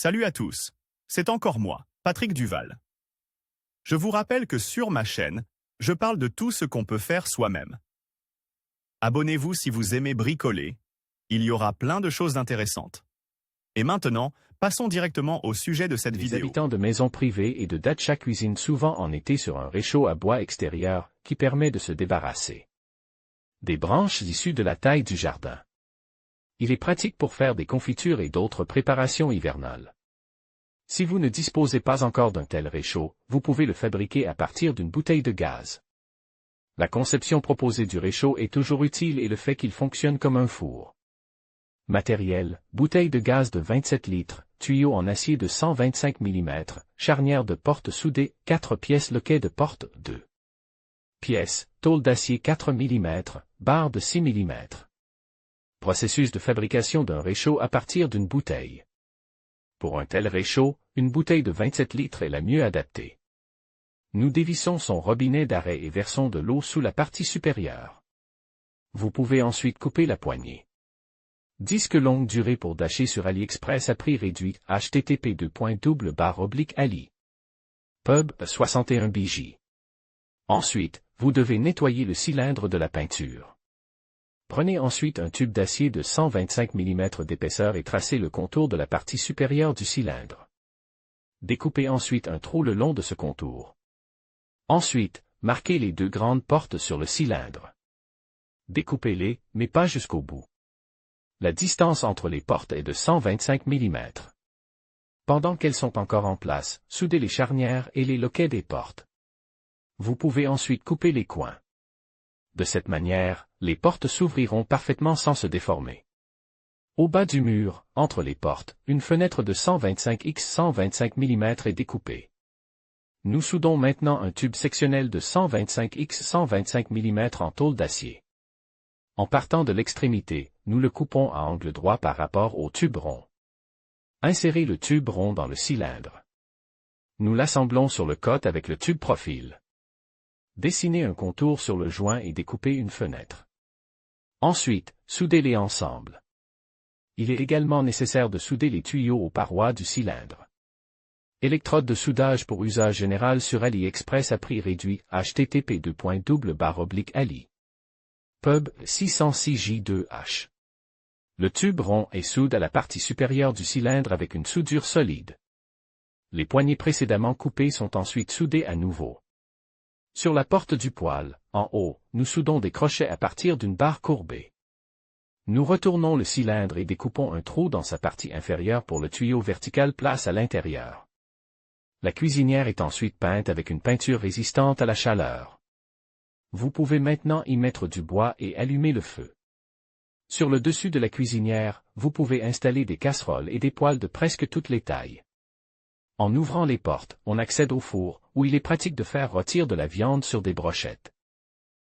Salut à tous, c'est encore moi, Patrick Duval. Je vous rappelle que sur ma chaîne, je parle de tout ce qu'on peut faire soi-même. Abonnez-vous si vous aimez bricoler, il y aura plein de choses intéressantes. Et maintenant, passons directement au sujet de cette vidéo. Les habitants de maisons privées et de dacha cuisinent souvent en été sur un réchaud à bois extérieur qui permet de se débarrasser des branches issues de la taille du jardin. Il est pratique pour faire des confitures et d'autres préparations hivernales. Si vous ne disposez pas encore d'un tel réchaud, vous pouvez le fabriquer à partir d'une bouteille de gaz. La conception proposée du réchaud est toujours utile et le fait qu'il fonctionne comme un four. Matériel, bouteille de gaz de 27 litres, tuyau en acier de 125 mm, charnière de porte soudée, 4 pièces loquet de porte 2 pièces, tôle d'acier 4 mm, barre de 6 mm. Processus de fabrication d'un réchaud à partir d'une bouteille. Pour un tel réchaud, une bouteille de 27 litres est la mieux adaptée. Nous dévissons son robinet d'arrêt et versons de l'eau sous la partie supérieure. Vous pouvez ensuite couper la poignée. Disque longue durée pour dacher sur AliExpress à prix réduit, http://ali. Pub 61 bj. Ensuite, vous devez nettoyer le cylindre de la peinture. Prenez ensuite un tube d'acier de 125 mm d'épaisseur et tracez le contour de la partie supérieure du cylindre. Découpez ensuite un trou le long de ce contour. Ensuite, marquez les deux grandes portes sur le cylindre. Découpez-les, mais pas jusqu'au bout. La distance entre les portes est de 125 mm. Pendant qu'elles sont encore en place, soudez les charnières et les loquets des portes. Vous pouvez ensuite couper les coins. De cette manière, les portes s'ouvriront parfaitement sans se déformer. Au bas du mur, entre les portes, une fenêtre de 125 x 125 mm est découpée. Nous soudons maintenant un tube sectionnel de 125 x 125 mm en tôle d'acier. En partant de l'extrémité, nous le coupons à angle droit par rapport au tube rond. Insérez le tube rond dans le cylindre. Nous l'assemblons sur le côte avec le tube profil. Dessinez un contour sur le joint et découpez une fenêtre. Ensuite, soudez-les ensemble. Il est également nécessaire de souder les tuyaux aux parois du cylindre. Électrode de soudage pour usage général sur AliExpress à prix réduit, http://ali. Pub 606J2H. Le tube rond est soude à la partie supérieure du cylindre avec une soudure solide. Les poignées précédemment coupées sont ensuite soudées à nouveau. Sur la porte du poêle, en haut, nous soudons des crochets à partir d'une barre courbée. Nous retournons le cylindre et découpons un trou dans sa partie inférieure pour le tuyau vertical place à l'intérieur. La cuisinière est ensuite peinte avec une peinture résistante à la chaleur. Vous pouvez maintenant y mettre du bois et allumer le feu. Sur le dessus de la cuisinière, vous pouvez installer des casseroles et des poêles de presque toutes les tailles. En ouvrant les portes, on accède au four, où il est pratique de faire rôtir de la viande sur des brochettes.